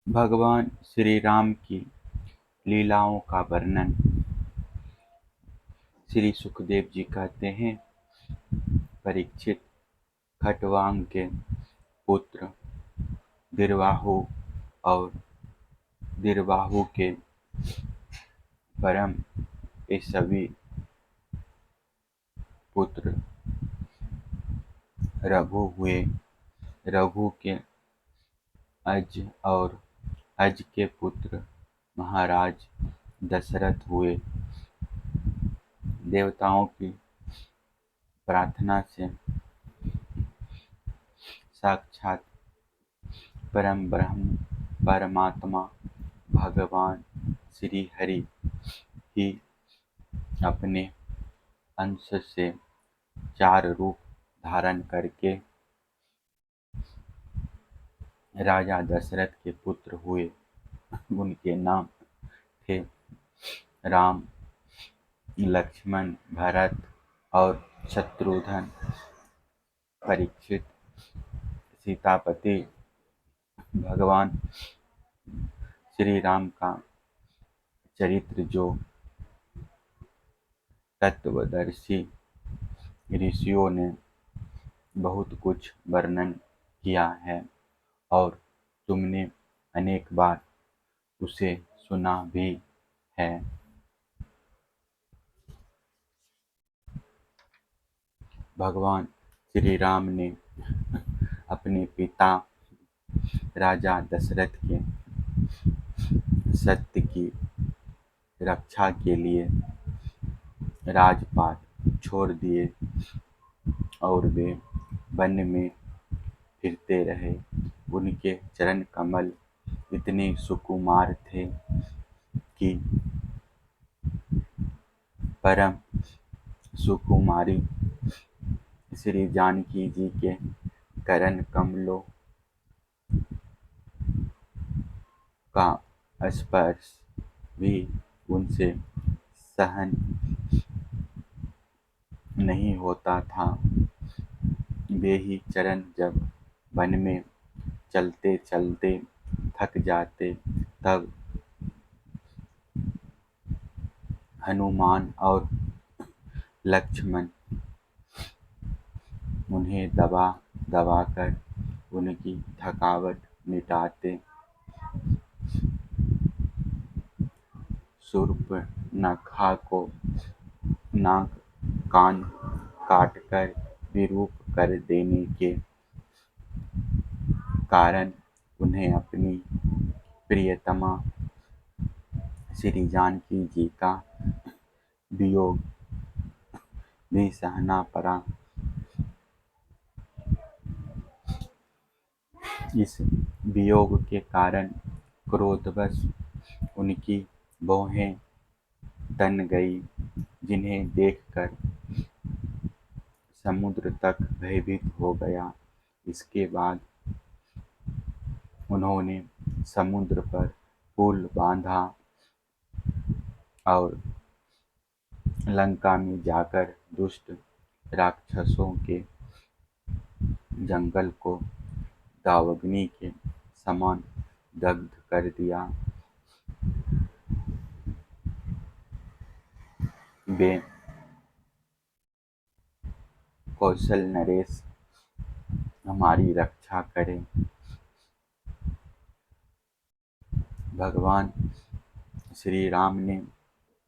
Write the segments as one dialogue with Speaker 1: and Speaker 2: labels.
Speaker 1: भगवान श्री राम की लीलाओं का वर्णन। श्री सुखदेव जी कहते हैं, परीक्षित, खटवांग के पुत्र दिरवाहु और दिरवाहु के परम ये सभी पुत्र रघु हुए। रघु के अज और अज के पुत्र महाराज दशरथ हुए। देवताओं की प्रार्थना से साक्षात परम ब्रह्म परमात्मा भगवान श्री हरि ही अपने अंश से 4 रूप धारण करके राजा दशरथ के पुत्र हुए। उनके नाम थे राम, लक्ष्मण, भरत और शत्रुघ्न। परीक्षित, सीतापति भगवान श्री राम का चरित्र जो तत्वदर्शी ऋषियों ने बहुत कुछ वर्णन किया है और तुमने अनेक बार उसे सुना भी है। भगवान श्री राम ने अपने पिता राजा दशरथ के सत्य की रक्षा के लिए राजपाट छोड़ दिए और वे वन में फिरते रहे। उनके चरण कमल इतने सुकुमार थे कि परम सुकुमारी श्री जानकी जी के करण कमलों का स्पर्श भी उनसे सहन नहीं होता था। वे ही चरण जब वन में चलते चलते थक जाते, तब हनुमान और लक्ष्मण उन्हें दबा दबा कर उनकी थकावट मिटाते। शूर्पणखा को नाक कान काटकर विरूप कर देने के कारण उन्हें अपनी प्रियतमा श्री जानकी जी का वियोग भी सहना पड़ा। इस वियोग के कारण क्रोधवश उनकी भौहें तन गई, जिन्हें देखकर समुद्र तक भयभीत हो गया। इसके बाद उन्होंने समुद्र पर पुल बांधा और लंका में जाकर दुष्ट राक्षसों के जंगल को दावाग्नि के समान दग्ध कर दिया। वे कौशल नरेश हमारी रक्षा करें। भगवान श्री राम ने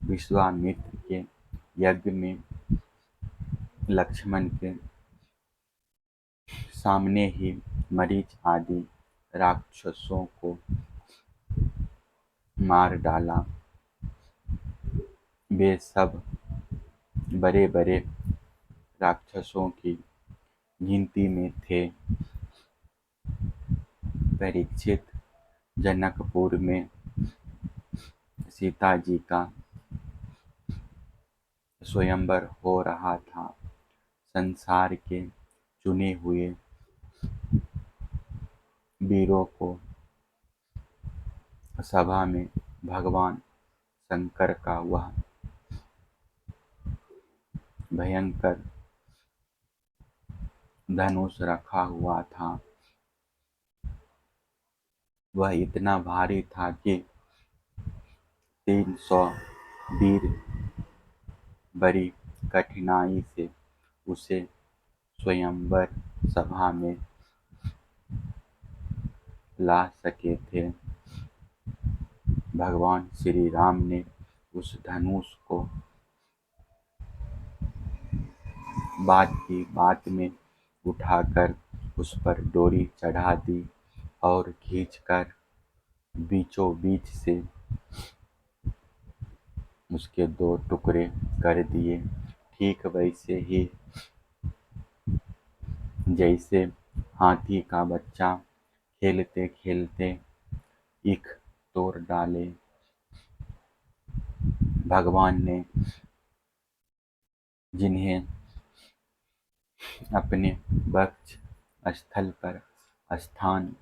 Speaker 1: विश्वामित्र के यज्ञ में लक्ष्मण के सामने ही मरीच आदि राक्षसों को मार डाला। वे सब बड़े बड़े राक्षसों की गिनती में थे। परीक्षित, जनकपुर में सीता जी का स्वयंवर हो रहा था। संसार के चुने हुए वीरों को सभा में भगवान शंकर का वह भयंकर धनुष रखा हुआ था। वह इतना भारी था कि 300 वीर बड़ी कठिनाई से उसे स्वयंवर सभा में ला सके थे। भगवान श्री राम ने उस धनुष को बात की बात में उठाकर उस पर डोरी चढ़ा दी और खींचकर बीचों बीच से उसके 2 टुकड़े कर दिए। ठीक वैसे ही जैसे हाथी का बच्चा खेलते खेलते ईख तोड़ डाले। भगवान ने जिन्हें अपने वक्ष स्थल पर स्थान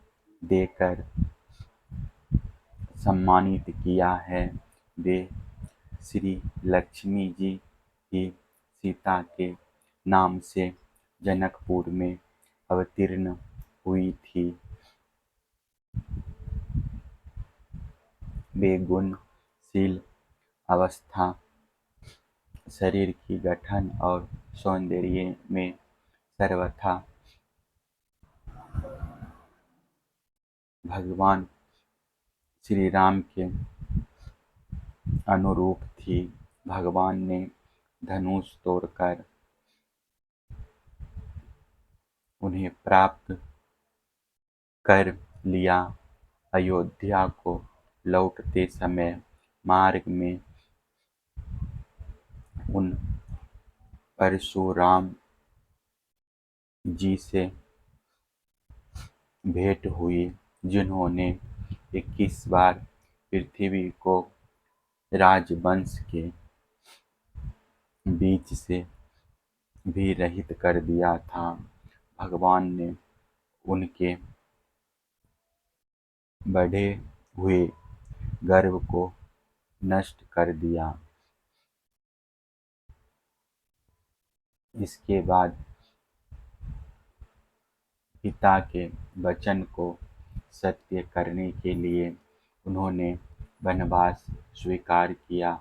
Speaker 1: देकर सम्मानित किया है, वे श्री लक्ष्मी जी ही सीता के नाम से जनकपुर में अवतीर्ण हुई थी। वे गुणशील अवस्था, शरीर की गठन और सौंदर्य में सर्वथा भगवान श्री राम के अनुरूप थी। भगवान ने धनुष तोड़कर उन्हें प्राप्त कर लिया। अयोध्या को लौटते समय मार्ग में उन परशुराम जी से भेंट हुई, जिन्होंने 21 बार पृथ्वी को राजवंश के बीच से भी रहित कर दिया था। भगवान ने उनके बढ़े हुए गर्व को नष्ट कर दिया। इसके बाद पिता के वचन को सत्य करने के लिए उन्होंने वनवास स्वीकार किया।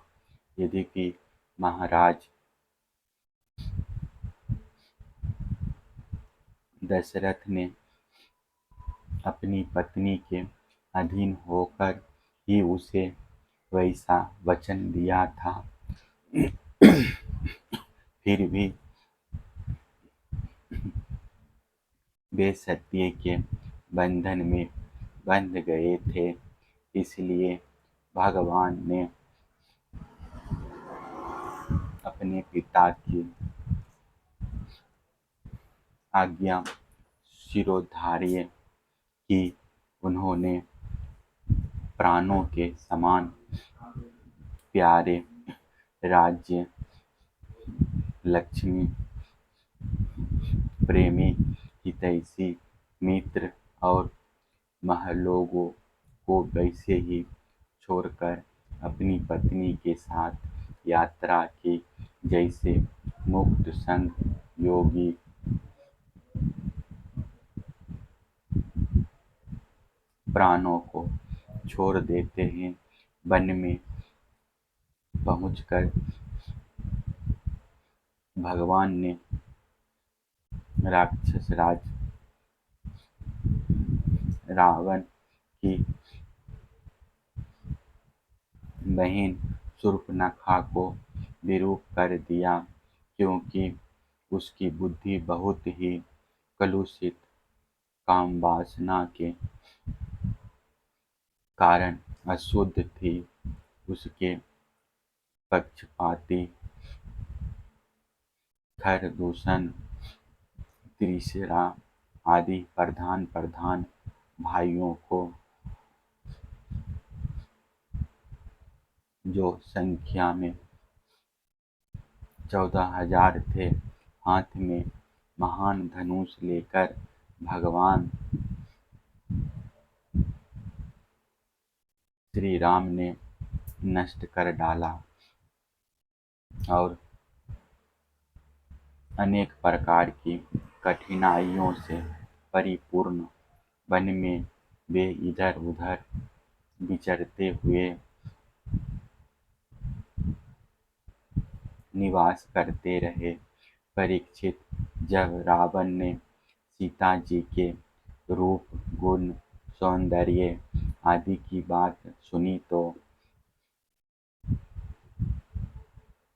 Speaker 1: यद्यपि महाराज दशरथ ने अपनी पत्नी के अधीन होकर ही उसे वैसा वचन दिया था, फिर भी वे सत्य के बंधन में बंध गए थे। इसलिए भगवान ने अपने पिता की आज्ञा शिरोधार्य की। उन्होंने प्राणों के समान प्यारे राज्य, लक्ष्मी, प्रेमी, हितैषी मित्र और महलोगों को वैसे ही छोड़कर अपनी पत्नी के साथ यात्रा की, जैसे मुक्त संग योगी प्राणों को छोड़ देते हैं। वन में पहुंचकर भगवान ने राक्षस राज रावण की बहन शूर्पणखा को विरूप कर दिया, क्योंकि उसकी बुद्धि बहुत ही कलुषित कामवासना के कारण अशुद्ध थी। उसके पक्षपाती खरदूषण, त्रिशिरा आदि प्रधान प्रधान भाइयों को, जो संख्या में 14,000 थे, हाथ में महान धनुष लेकर भगवान श्री राम ने नष्ट कर डाला और अनेक प्रकार की कठिनाइयों से परिपूर्ण वन में वे इधर उधर विचरते हुए निवास करते रहे। परीक्षित, जब रावण ने सीता जी के रूप, गुण, सौंदर्य आदि की बात सुनी तो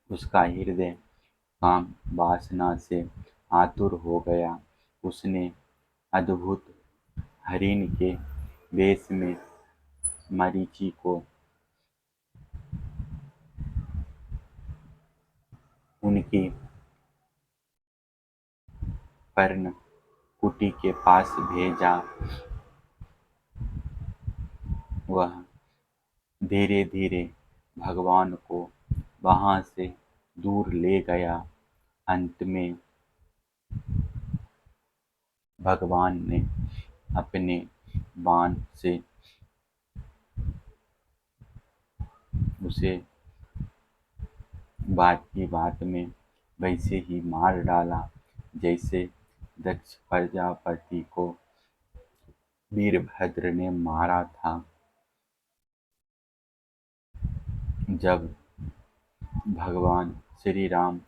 Speaker 1: उसका हृदय काम वासना से आतुर हो गया। उसने अद्भुत हरिण के वेश में मरीचि को उनकी पर्णकुटी के पास भेजा। वह धीरे धीरे भगवान को वहां से दूर ले गया। अंत में भगवान ने अपने बाण से उसे बात की बात में वैसे ही मार डाला जैसे दक्ष प्रजापति को वीरभद्र ने मारा था। जब भगवान श्री राम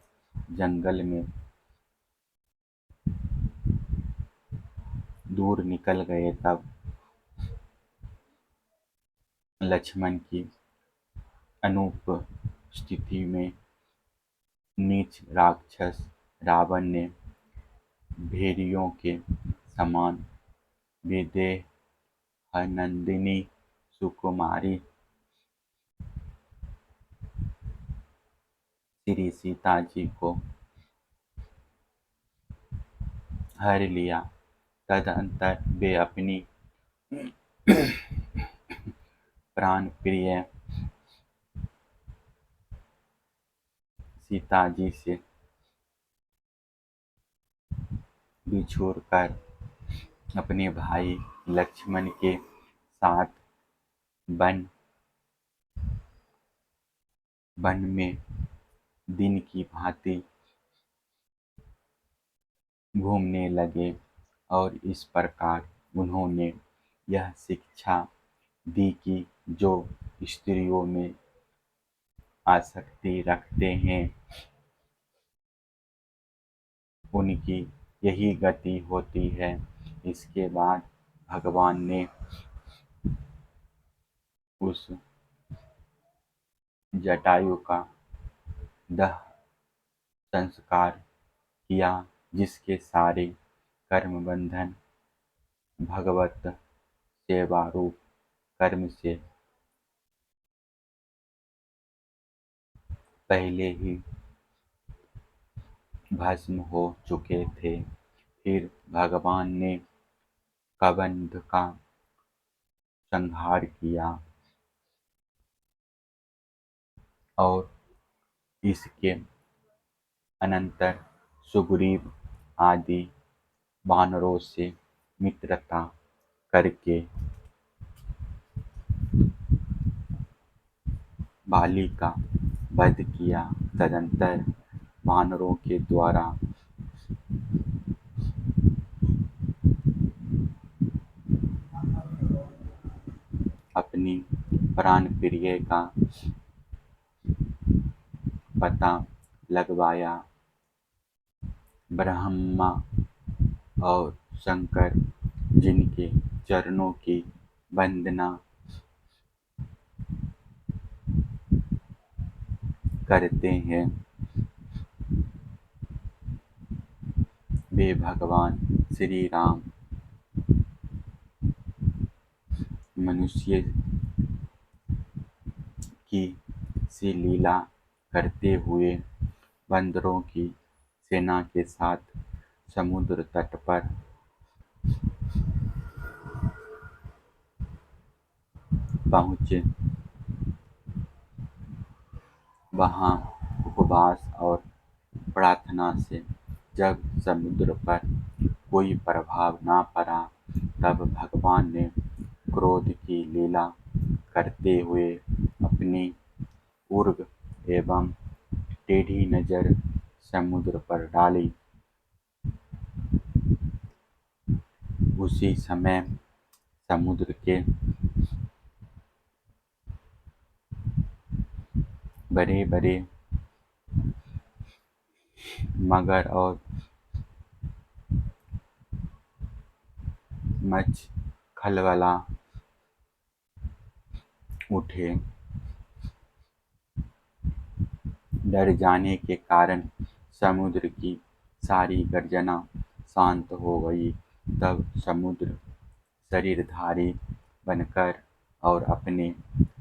Speaker 1: जंगल में दूर निकल गए तब लक्ष्मण की अनुपस्थिति में नीच राक्षस रावण ने भेड़ियों के समान विदेहनंदिनी सुकुमारी श्री सीता जी को हर लिया। तदंतर वे अपनी प्राण प्रिय सीता जी से बिछुड़कर अपने भाई लक्ष्मण के साथ वन वन में दिन की भांति घूमने लगे और इस प्रकार उन्होंने यह शिक्षा दी कि जो स्त्रियों में आसक्ति रखते हैं उनकी यही गति होती है। इसके बाद भगवान ने उस जटायु का दाह संस्कार किया जिसके सारे कर्म बंधन भगवत सेवा रूप कर्म से पहले ही भस्म हो चुके थे। फिर भगवान ने कबंध का संहार किया और इसके अनंतर सुग्रीव आदि वानरों से मित्रता करके बाली का वध किया। तदंतर वानरों के द्वारा अपनी प्राण प्रिय का पता लगवाया। ब्रह्मा और शंकर जिनके चरणों की वंदना करते हैं वे भगवान श्री राम मनुष्य की सी लीला करते हुए बंदरों की सेना के साथ समुद्र तट पर पहुँचे। वहाँ उपवास और प्रार्थना से जब समुद्र पर कोई प्रभाव न पड़ा तब भगवान ने क्रोध की लीला करते हुए अपनी उग्र एवं टेढ़ी नजर समुद्र पर डाली। उसी समय समुद्र के बड़े बड़े मगर और मछ खलबला उठे। डर जाने के कारण समुद्र की सारी गर्जना शांत हो गई। तब समुद्र शरीरधारी बनकर और अपने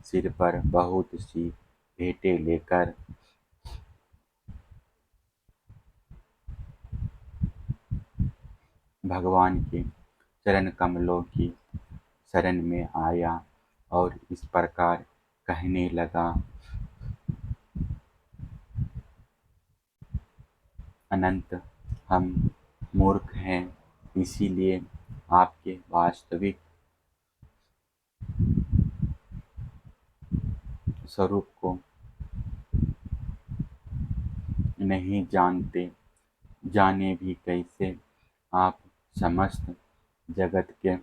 Speaker 1: सिर पर बहुत सी भेंटें लेकर भगवान के चरण कमलों की शरण में आया और इस प्रकार कहने लगा, अनंत, हम मूर्ख हैं, इसीलिए आपके वास्तविक स्वरूप को नहीं जानते। जाने भी कैसे? आप समस्त जगत के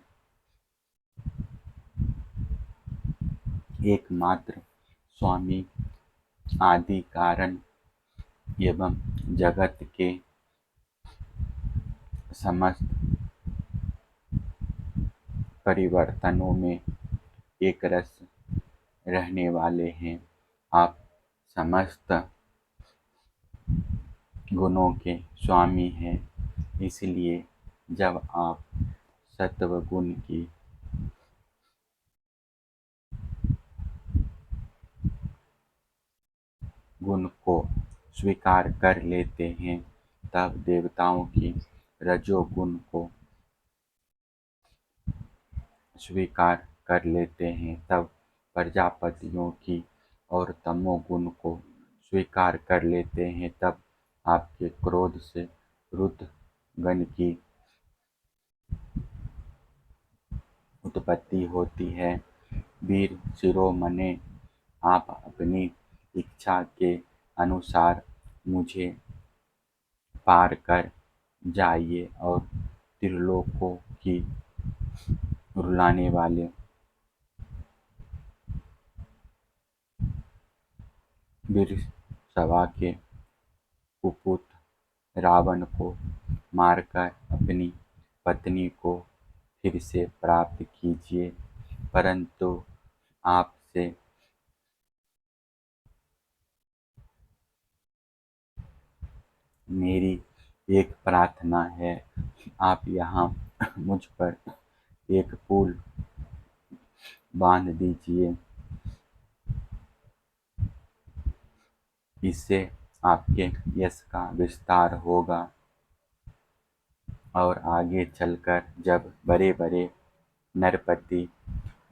Speaker 1: एकमात्र स्वामी, आदि कारण एवं जगत के समस्त परिवर्तनों में एक रस रहने वाले हैं। आप समस्त गुणों के स्वामी हैं। इसलिए जब आप सत्व गुण को स्वीकार कर लेते हैं, तब देवताओं की रजोगुण को स्वीकार कर लेते हैं, तब प्रजापतियों की और तमोगुण को स्वीकार कर लेते हैं, तब आपके क्रोध से रुद्र गण की उत्पत्ति होती है। वीर शिरोमणे, आप अपनी इच्छा के अनुसार मुझे पार कर जाइए और त्रिलोकों की रुलाने वाले वीरशवा के कुपुत्र रावण को मारकर अपनी पत्नी को फिर से प्राप्त कीजिए। परंतु आपसे मेरी एक प्रार्थना है, आप यहाँ मुझ पर एक पुल बांध दीजिए। इससे आपके यश का विस्तार होगा और आगे चलकर जब बड़े बड़े नरपति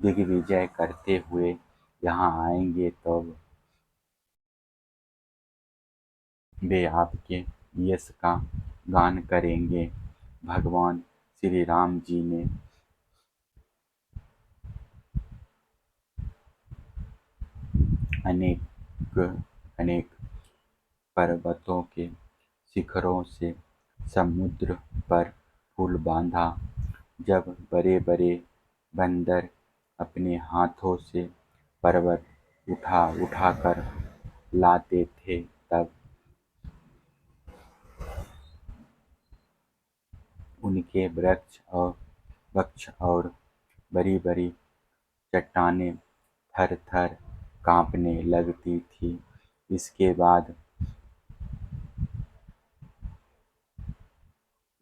Speaker 1: दिग्विजय करते हुए यहाँ आएंगे तो वे आपके यश का गान करेंगे। भगवान श्री राम जी ने अनेक अनेक पर्वतों के शिखरों से समुद्र पर पुल बांधा। जब बड़े बड़े बंदर अपने हाथों से पर्वत उठा उठा कर लाते थे, तब उनके वृक्ष और बड़ी बड़ी चट्टानें थर थर कांपने लगती थी। इसके बाद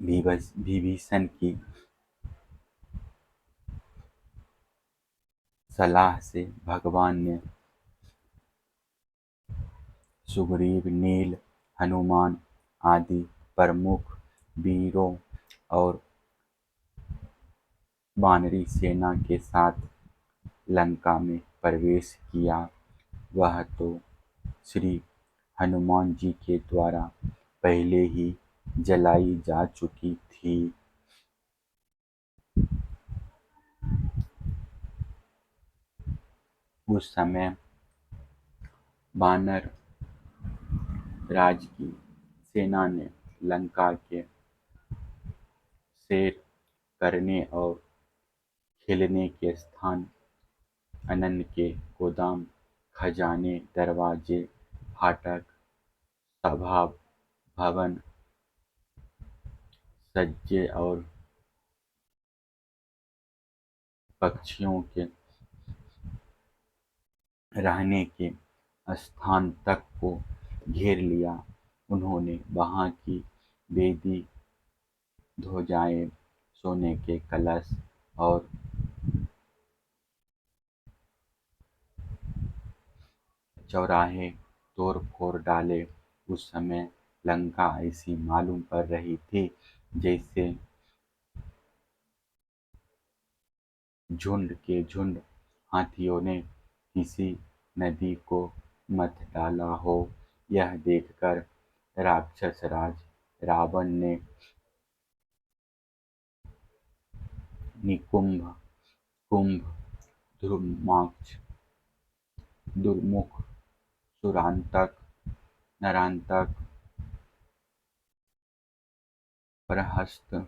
Speaker 1: विभीषण की सलाह से भगवान ने सुग्रीव, नील, हनुमान आदि प्रमुख वीरों और वानरी सेना के साथ लंका में प्रवेश किया। वह तो श्री हनुमान जी के द्वारा पहले ही जलाई जा चुकी थी। उस समय वानर राज की सेना ने लंका के सैर करने और खेलने के स्थान, अन्न के गोदाम, खजाने, दरवाजे, फाटक, सभा भवन, सज्जे और पक्षियों के रहने के स्थान तक को घेर लिया। उन्होंने वहाँ की वेदी, ध्वजाएँ, सोने के कलश और चौराहे तोड़-फोड़ डाले। उस समय लंका ऐसी मालूम पड़ रही थी जैसे झुंड के झुंड हाथियों ने किसी नदी को मथ डाला हो। यह देखकर राक्षस राज रावण ने निकुंभ, कुंभ, धूम्राक्ष, दुर्मुख, सुरांतक, नरांतक, प्रहस्त,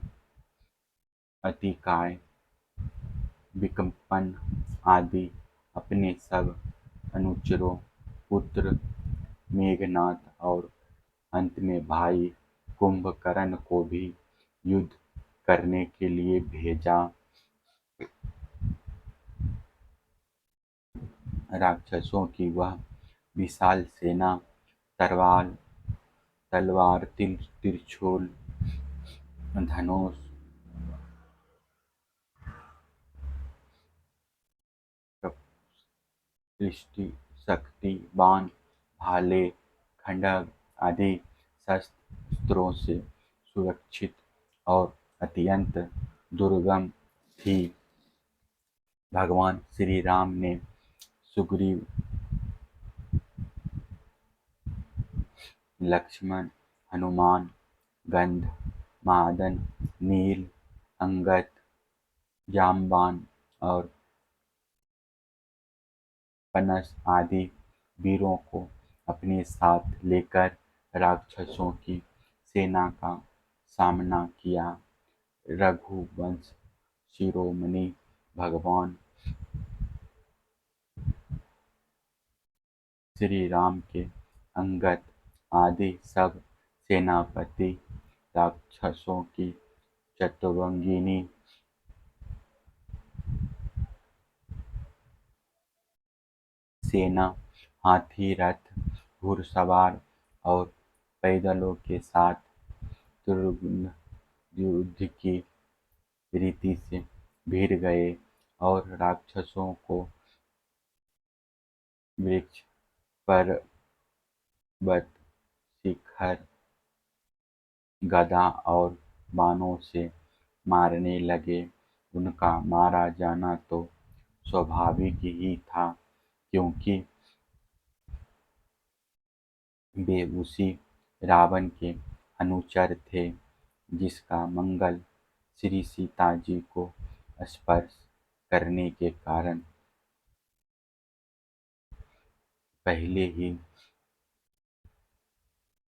Speaker 1: अतिकाय, विकम्पन आदि अपने सब अनुचरों, पुत्र मेघनाद और अंत में भाई कुंभकर्ण को भी युद्ध करने के लिए भेजा। राक्षसों की वह विशाल सेना तलवार, त्रिशूल, धनुष, शक्ति, बाण, भाले, खड्ग आदि शस्त्रों से सुरक्षित और अत्यंत दुर्गम थी। भगवान श्री राम ने सुग्रीव, लक्ष्मण, हनुमान, गंध, मादन, नील, अंगद, जाम्बान और पनस आदि वीरों को अपने साथ लेकर राक्षसों की सेना का सामना किया। रघुवंश शिरोमणि भगवान श्री राम के अंगद आदि सब सेनापति राक्षसों की चतुरंगिनी सेना, हाथी, रथ, घुड़सवार और पैदलों के साथ तुरंत युद्ध की रीति से भिड़ गए और राक्षसों को वृक्ष, पर्वत, शिखर, गदा और बाणों से मारने लगे। उनका मारा जाना तो स्वाभाविक ही था, क्योंकि वे उसी रावण के अनुचर थे जिसका मंगल श्री सीता जी को स्पर्श करने के कारण पहले ही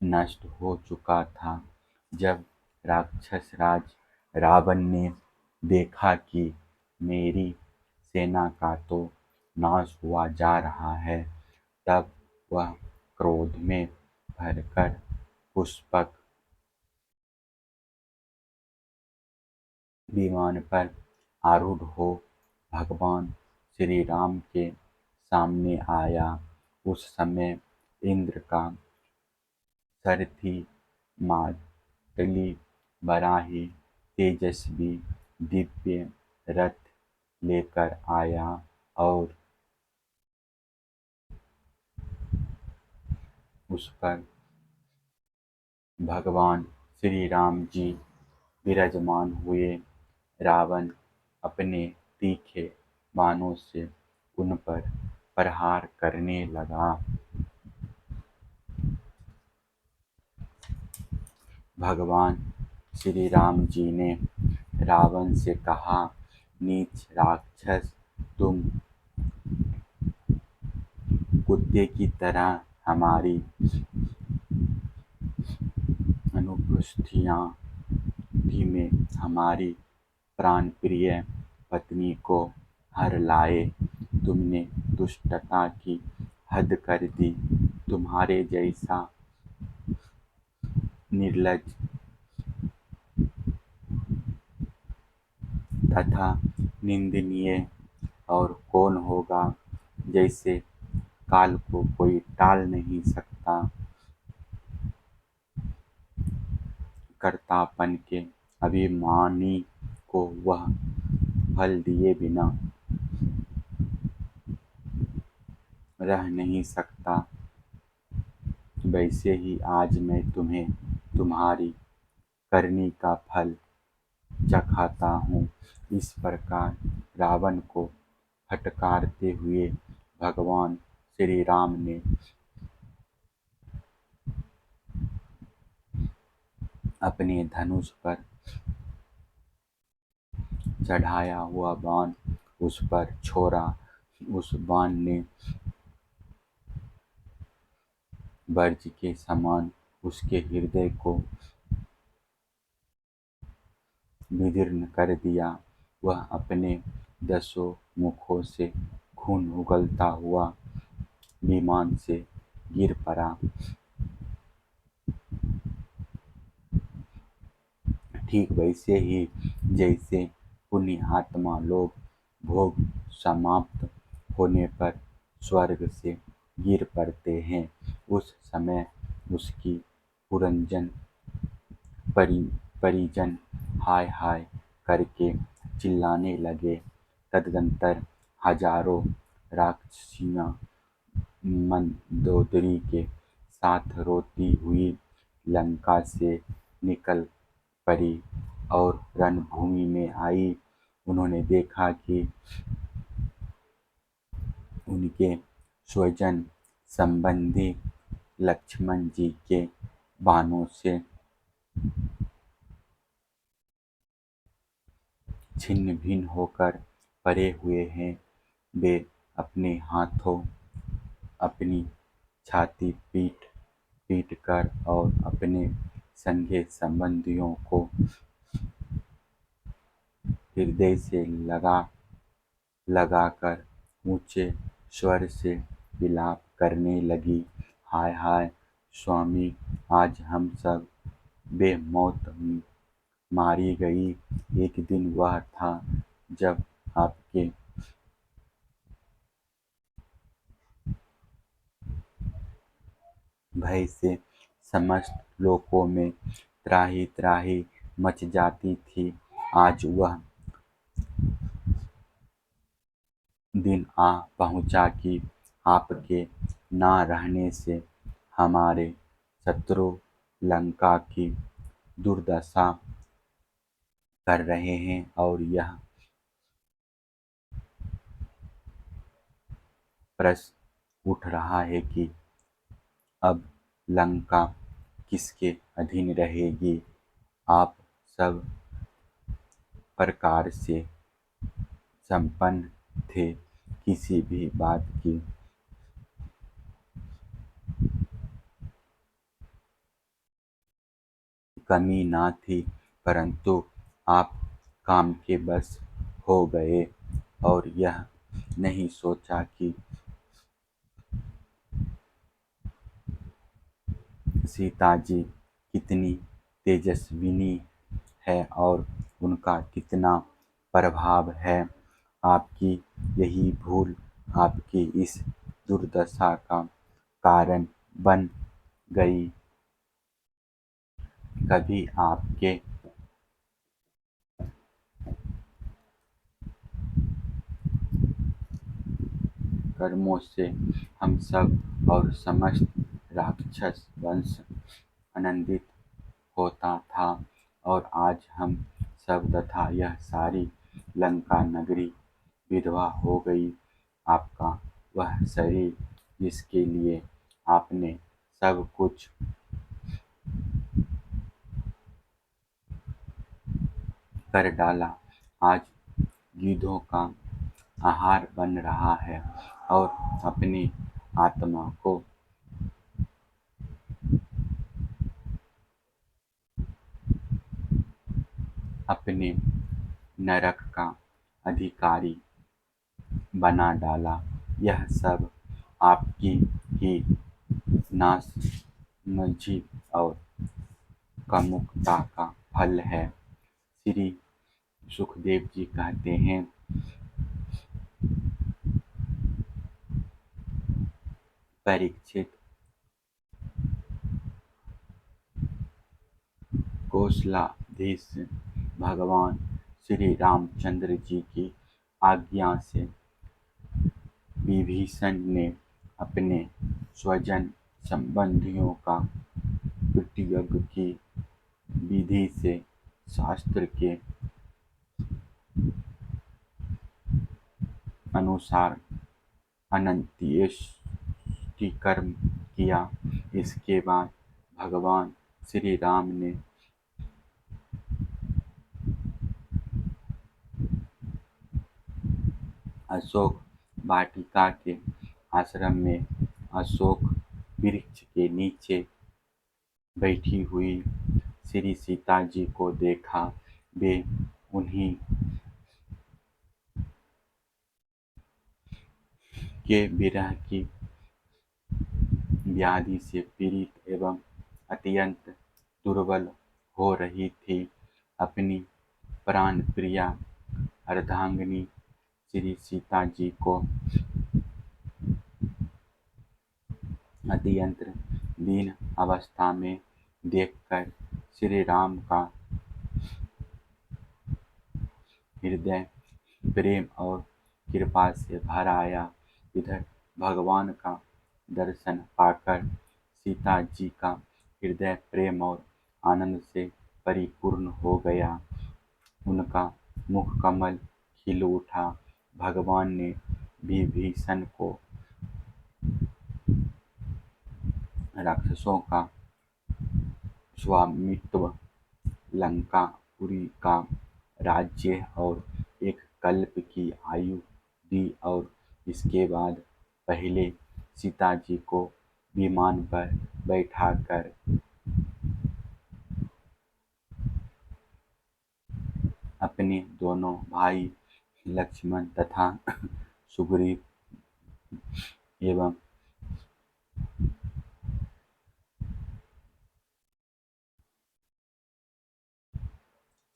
Speaker 1: नष्ट हो चुका था। जब राक्षस राज रावण ने देखा कि मेरी सेना का तो नाश हुआ जा रहा है, तब वह क्रोध में भरकर पुष्पक विमान पर आरूढ़ हो भगवान श्री राम के सामने आया। उस समय इंद्र का सारथी माद्री बड़ा ही तेजस्वी दिव्य रथ लेकर आया और उस पर भगवान श्री राम जी विराजमान हुए। रावण अपने तीखे बाणों से उन पर प्रहार करने लगा। भगवान श्री राम जी ने रावण से कहा, नीच राक्षस, तुम कुत्ते की तरह हमारी अनुपस्थिति में हमारी प्राणप्रिय पत्नी को हर लाए। तुमने दुष्टता की हद कर दी। तुम्हारे जैसा निर्लज्ज तथा निंदनीय और कौन होगा। जैसे काल को कोई टाल नहीं सकता, कर्तापन के अभिमानी को वह फल दिए बिना रह नहीं सकता, वैसे ही आज मैं तुम्हें तुम्हारी करनी का फल चखाता हूँ। इस प्रकार रावण को फटकारते हुए भगवान श्री राम ने अपने धनुष पर चढ़ाया हुआ बाण उस पर छोड़ा। उस बाण ने वज्र के समान उसके हृदय को विदीर्ण कर दिया। वह अपने 10 मुखों से खून उगलता हुआ विमान से गिर पड़ा। ठीक वैसे ही जैसे पुण्यात्मा लोग भोग समाप्त होने पर स्वर्ग से गिर पड़ते हैं, उस समय उसकी पुरंजन परिजन हाय हाय करके चिल्लाने लगे। तदनंतर हजारों राक्षसियाँ मंदोदरी के साथ रोती हुई लंका से निकल पड़ी और रणभूमि में आई। उन्होंने देखा कि उनके स्वजन संबंधी लक्ष्मण जी के बाणों से छिन्न भिन्न होकर पड़े हुए हैं। वे अपने हाथों अपनी छाती पीट पीट कर और अपने सगे संबंधियों को हृदय से लगा लगाकर ऊंचे स्वर से विलाप करने लगी। हाय हाय स्वामी, आज हम सब बेमौत मारी गई। एक दिन वह था जब आपके भय से समस्त लोकों में त्राहि त्राहि मच जाती थी। आज वह दिन आ पहुँचा कि आपके न रहने से हमारे शत्रु लंका की दुर्दशा कर रहे हैं और यह प्रश्न उठ रहा है कि अब लंका किसके अधीन रहेगी। आप सब प्रकार से संपन्न थे, किसी भी बात की कमी न थी, परंतु आप काम के बस हो गए और यह नहीं सोचा कि सीता जी कितनी तेजस्विनी है और उनका कितना प्रभाव है। आपकी यही भूल आपकी इस दुर्दशा का कारण बन गई। कभी आपके कर्मों से हम सब और समस्त राक्षस वंश आनंदित होता था और आज हम सब तथा यह सारी लंका नगरी विधवा हो गई। आपका वह शरीर जिसके लिए आपने सब कुछ कर डाला, आज गीधों का आहार बन रहा है और अपनी आत्मा को अपने नरक का अधिकारी बना डाला। यह सब आपकी ही नासमझी और कामुकता का फल है। श्री सुखदेव जी कहते हैं, परीक्षित, कौशलाधीश भगवान श्री रामचंद्र जी की आज्ञा से विभीषण ने अपने स्वजन संबंधियों का कुटयज्ञ की विधि से शास्त्र के अनुसार अंत्येष्टि कर्म किया। इसके बाद भगवान श्री राम ने अशोक वाटिका के आश्रम में अशोक वृक्ष के नीचे बैठी हुई श्री सीता जी को देखा। वे उन्हीं के विरह की व्याधि से पीड़ित एवं अत्यंत दुर्बल हो रही थी। अपनी प्राण प्रिया अर्धांगिनी श्री सीता जी को अत्यंत दीन अवस्था में देखकर श्री राम का हृदय प्रेम और कृपा से भर आया। इधर भगवान का दर्शन पाकर सीता जी का हृदय प्रेम और आनंद से परिपूर्ण हो गया। उनका मुख कमल खिल उठा। भगवान ने विभीषण को राक्षसों का स्वामित्व, लंकापुरी का राज्य और एक कल्प की आयु दी और इसके बाद पहले सीता जी को विमान पर बैठाकर अपने दोनों भाई लक्ष्मण तथा सुग्रीव एवं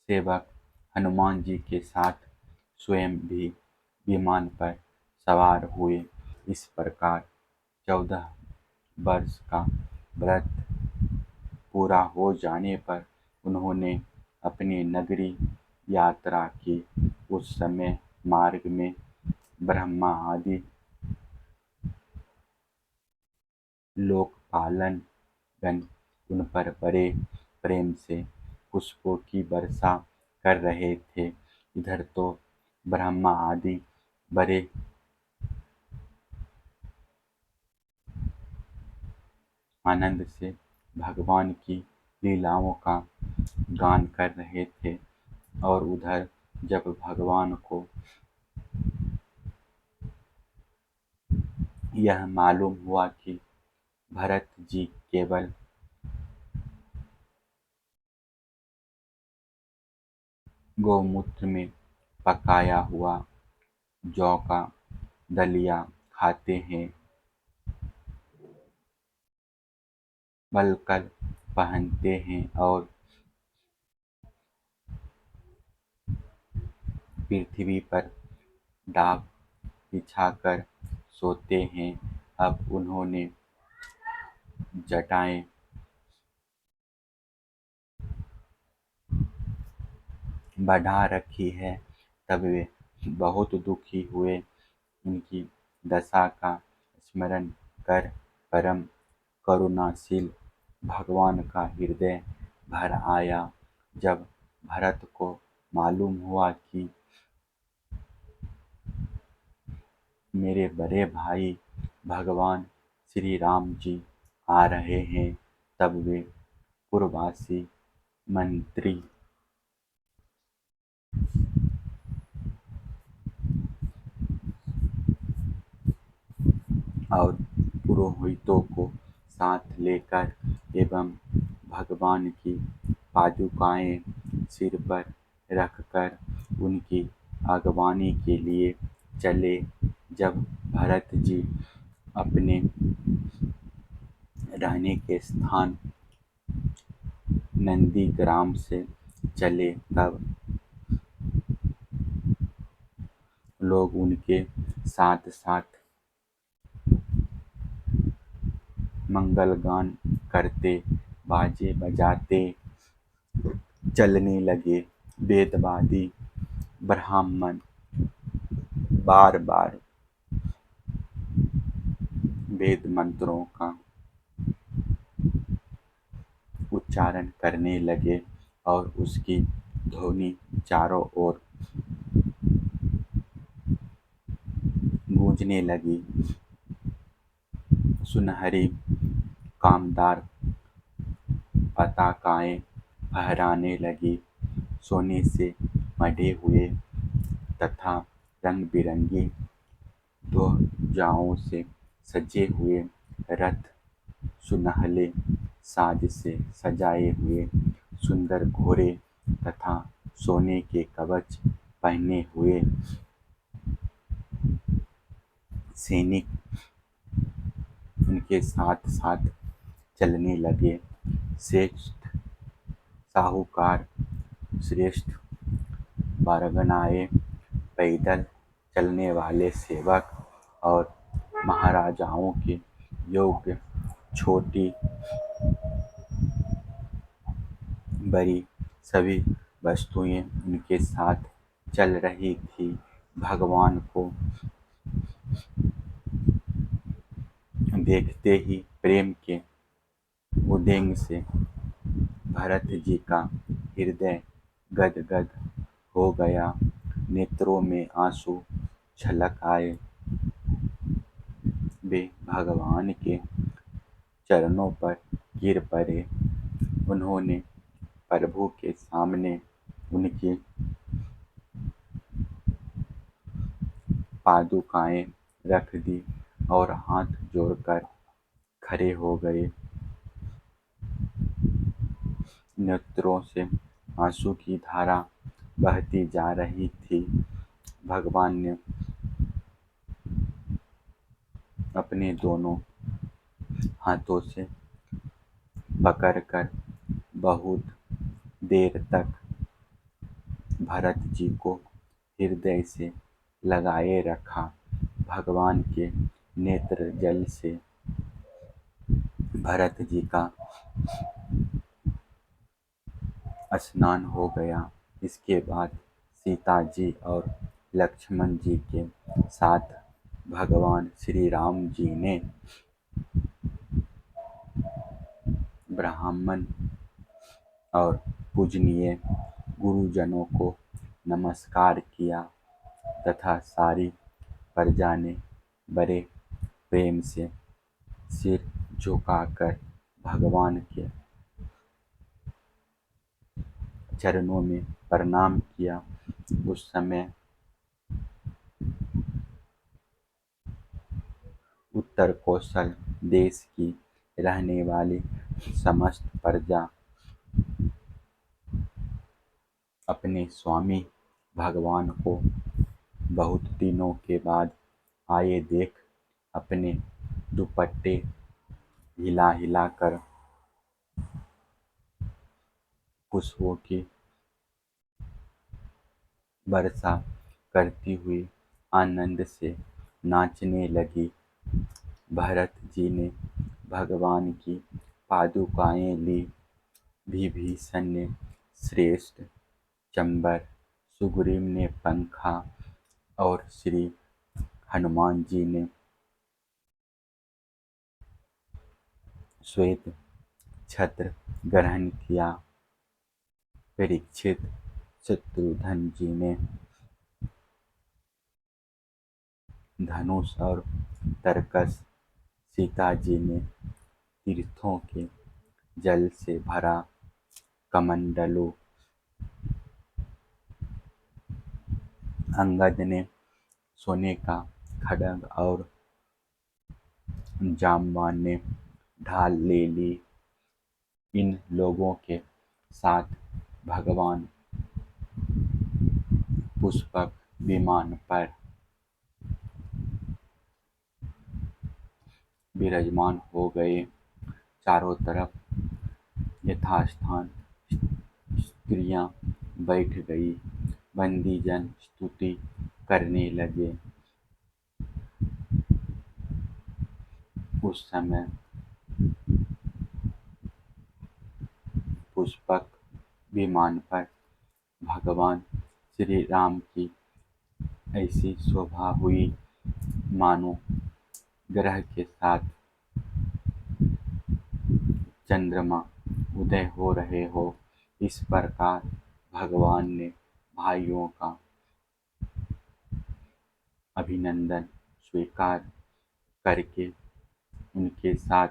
Speaker 1: सेवक हनुमान जी के साथ स्वयं भी विमान पर सवार हुए। इस प्रकार 14 वर्ष का व्रत पूरा हो जाने पर उन्होंने अपनी नगरी यात्रा की। उस समय मार्ग में ब्रह्मा आदि लोकपालन गण उन पर बड़े प्रेम से पुष्पों की वर्षा कर रहे थे। इधर तो ब्रह्मा आदि बड़े आनंद से भगवान की लीलाओं का गान कर रहे थे और उधर जब भगवान को यह मालूम हुआ कि भरत जी केवल गौमूत्र में पकाया हुआ जौ का दलिया खाते हैं, वल्कल पहनते हैं और पृथ्वी पर डाक बिछाकर सोते हैं, अब उन्होंने जटाएं बढ़ा रखी है, तब वे बहुत दुखी हुए। उनकी दशा का स्मरण कर परम करुणाशील भगवान का हृदय भर आया। जब भरत को मालूम हुआ कि मेरे बड़े भाई भगवान श्री राम जी आ रहे हैं, तब वे पुरवासी मंत्री और पुरोहितों को साथ लेकर एवं भगवान की पादुकाएं सिर पर रखकर उनकी बागवानी के लिए चले। जब भरत जी अपने रहने के स्थान नंदीग्राम से चले, तब लोग उनके साथ साथ मंगलगान करते, बाजे बजाते चलने लगे। वेदवादी ब्राह्मण बार बार वेद मंत्रों का उच्चारण करने लगे और उसकी ध्वनि चारों ओर गूंजने लगी। सुनहरी कामदार पताकाएं फहराने लगी। सोने से मढ़े हुए तथा रंग बिरंगी ध्वजाओं से सजे हुए रथ, सुनहले साज से सजाए हुए सुंदर घोड़े तथा सोने के कवच पहने हुए सैनिक उनके साथ साथ चलने लगे। श्रेष्ठ साहूकार, श्रेष्ठ बरगनाए, पैदल चलने वाले सेवक और महाराजाओं के योग्य छोटी बड़ी सभी वस्तुएं उनके साथ चल रही थी। भगवान को देखते ही प्रेम के उद्वेग से भरत जी का हृदय गदगद हो गया। नेत्रों में आंसू छलक आए। वे भगवान के चरणों पर गिर पड़े। उन्होंने प्रभु के सामने उनकी पादुकाएं रख दी और हाथ जोड़कर खड़े हो गए। नेत्रों से आंसू की धारा बहती जा रही थी। भगवान ने अपने दोनों हाथों से पकड़कर बहुत देर तक भरत जी को हृदय से लगाए रखा। भगवान के नेत्र जल से भरत जी का स्नान हो गया। इसके बाद सीता जी और लक्ष्मण जी के साथ भगवान श्री राम जी ने ब्राह्मण और पूजनीय गुरुजनों को नमस्कार किया तथा सारी प्रजा ने बड़े प्रेम से सिर झुकाकर भगवान के चरणों में प्रणाम किया। उस समय उत्तर कौशल देश की रहने वाली समस्त प्रजा अपने स्वामी भगवान को बहुत दिनों के बाद आए देख अपने दुपट्टे हिला हिलाकर पुष्पों की वर्षा करती हुई आनंद से नाचने लगी। भरत जी ने भगवान की पादुकाएं ली। विभीषण ने श्रेष्ठ चंबर, सुग्रीव ने पंखा और श्री हनुमान जी ने श्वेत छत्र ग्रहण किया। परीक्षित शत्रुघ्न जी ने धनुष और तरकस, सीता जी ने तीर्थों के जल से भरा कमंडलू, अंगद ने सोने का खड्ग और जाम्बान ने ढाल ले ली। इन लोगों के साथ भगवान पुष्पक विमान पर विराजमान हो गए। चारों तरफ यथास्थान स्त्रियां बैठ गईं। बंदीजन स्तुति करने लगे। उस समय पुष्पक विमान पर भगवान श्री राम की ऐसी शोभा हुई मानो ग्रह के साथ चंद्रमा उदय हो रहे हो। इस प्रकार भगवान ने भाइयों का अभिनंदन स्वीकार करके उनके साथ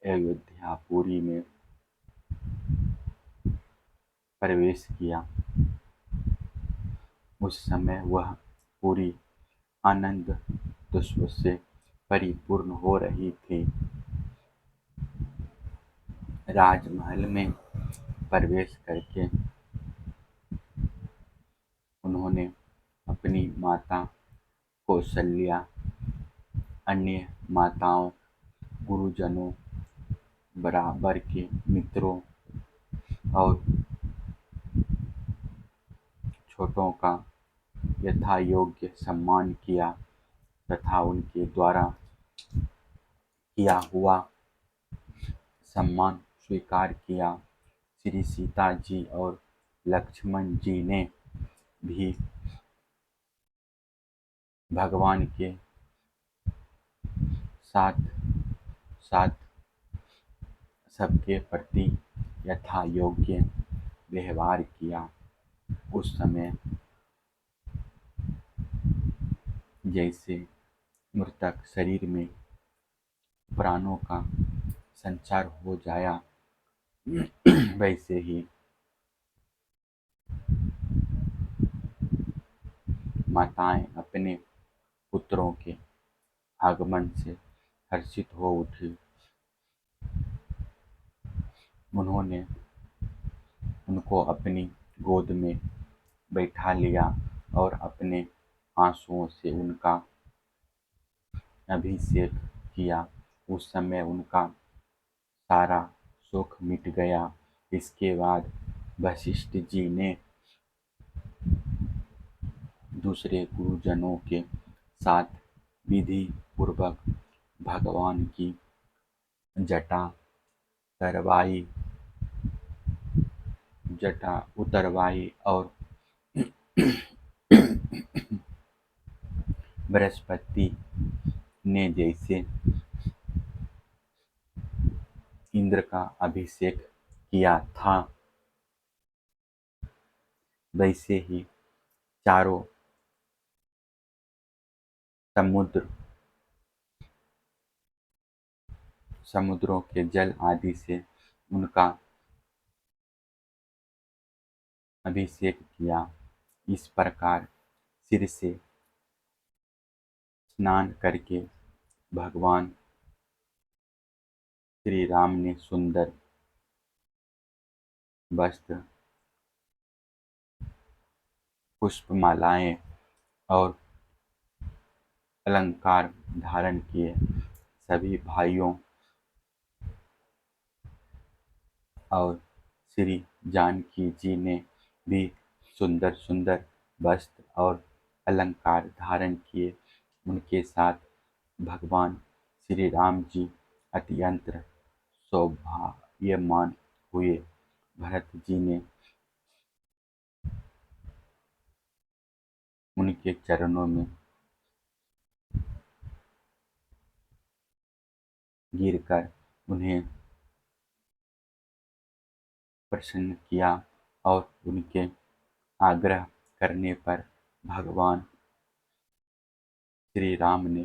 Speaker 1: अयोध्यापुरी में प्रवेश किया। उस समय वह पुरी आनंद-उत्सव से परिपूर्ण हो रही थी। राजमहल में प्रवेश करके उन्होंने अपनी माता कौसल्या, अन्य माताओं, गुरुजनों, बराबर के मित्रों और छोटों का यथायोग्य सम्मान किया तथा उनके द्वारा किया हुआ सम्मान स्वीकार किया। श्री सीता जी और लक्ष्मण जी ने भी भगवान के साथ साथ सबके प्रति यथायोग्य व्यवहार किया। उस समय जैसे मृतक शरीर में प्राणों का संचार हो जाया, वैसे ही माताएं अपने पुत्रों के आगमन से हर्षित हो उठी। उन्होंने उनको अपनी गोद में बैठा लिया और अपने आंसुओं से उनका अभिषेक किया। उस समय उनका सारा शोक मिट गया। इसके बाद वशिष्ठ जी ने दूसरे गुरुजनों के साथ विधि पूर्वक भगवान की जटा उतरवाई और बृहस्पति ने जैसे इंद्र का अभिषेक किया था, वैसे ही चारों समुद्रों के जल आदि से उनका अभिषेक किया। इस प्रकार सिर से स्नान करके भगवान श्री राम ने सुंदर वस्त्र, पुष्पमालाएं और अलंकार धारण किए। सभी भाइयों और श्री जानकी जी ने भी सुंदर सुंदर वस्त्र और अलंकार धारण किए। उनके साथ भगवान श्री राम जी अत्यंत शोभायमान हुए। भरत जी ने उनके चरणों में गिरकर उन्हें प्रसन्न किया और उनके आग्रह करने पर भगवान श्री राम ने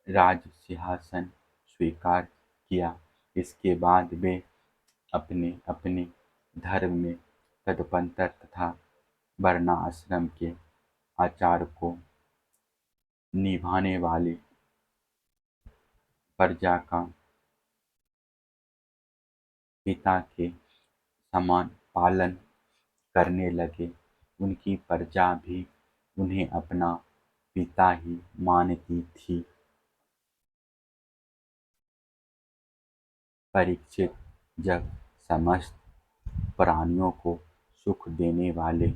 Speaker 1: राज सिंहासन स्वीकार किया। इसके बाद वे अपने अपने धर्म में तदंतर तथा वर्णाश्रम के आचार को निभाने वाले प्रजा का पिता के समान पालन करने लगे। उनकी प्रजा भी उन्हें अपना पिता ही मानती थी। परीक्षित जब समस्त प्राणियों को सुख देने वाले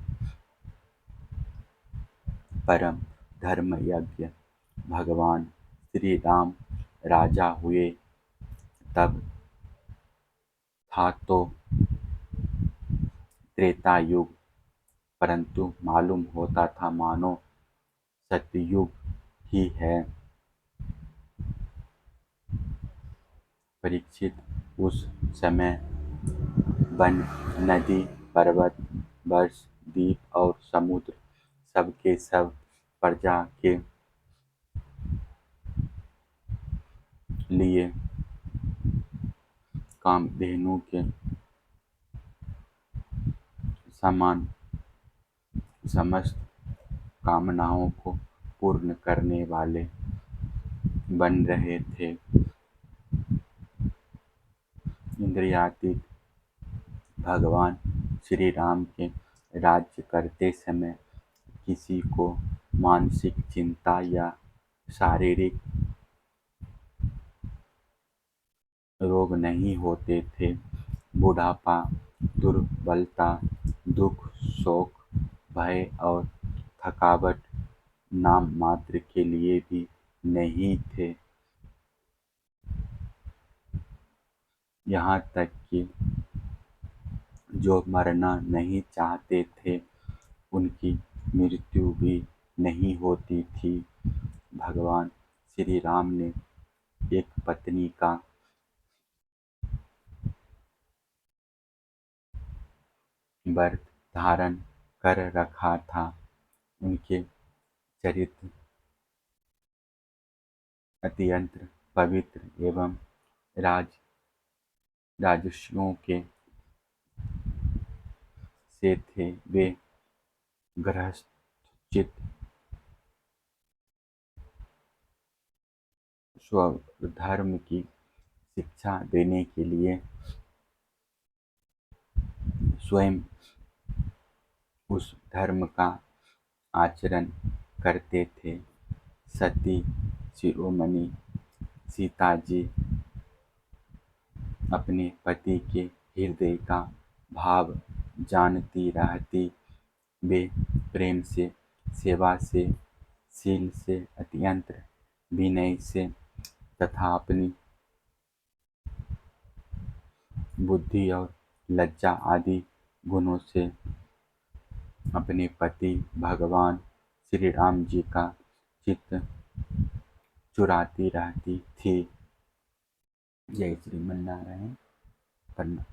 Speaker 1: परम धर्म यज्ञ भगवान श्री राम राजा हुए तब था तो त्रेता युग, परंतु मालूम होता था मानो सतयुग ही है। परीक्षित उस समय वन, नदी, पर्वत, वर्ष, द्वीप और समुद्र सब के सब प्रजा के लिए कामधेनु के समान समस्त कामनाओं को पूर्ण करने वाले बन रहे थे। इंद्रियातीत भगवान श्री राम के राज्य करते समय किसी को मानसिक चिंता या शारीरिक रोग नहीं होते थे। बुढ़ापा, दुर्बलता, दुख, शोक, भय और थकावट नाम मात्र के लिए भी नहीं थे। यहाँ तक कि जो मरना नहीं चाहते थे उनकी मृत्यु भी नहीं होती थी। भगवान श्री राम ने एक पत्नी का व्रत धारण कर रखा था। उनके चरित्र अत्यंत पवित्र एवं राजर्षियों के से थे। वे गृहस्थोचित स्वधर्म की शिक्षा देने के लिए स्वयं उस धर्म का आचरण करते थे। सती शिरोमणि सीता जी अपने पति के हृदय का भाव जानती रहती। वे प्रेम से, सेवा से, शील से, अत्यंत विनय से तथा अपनी बुद्धि और लज्जा आदि गुणों से अपने पति भगवान श्री राम जी का चित्त चुराती रहती थी। जय श्रीमन नारायण। प्रणाम।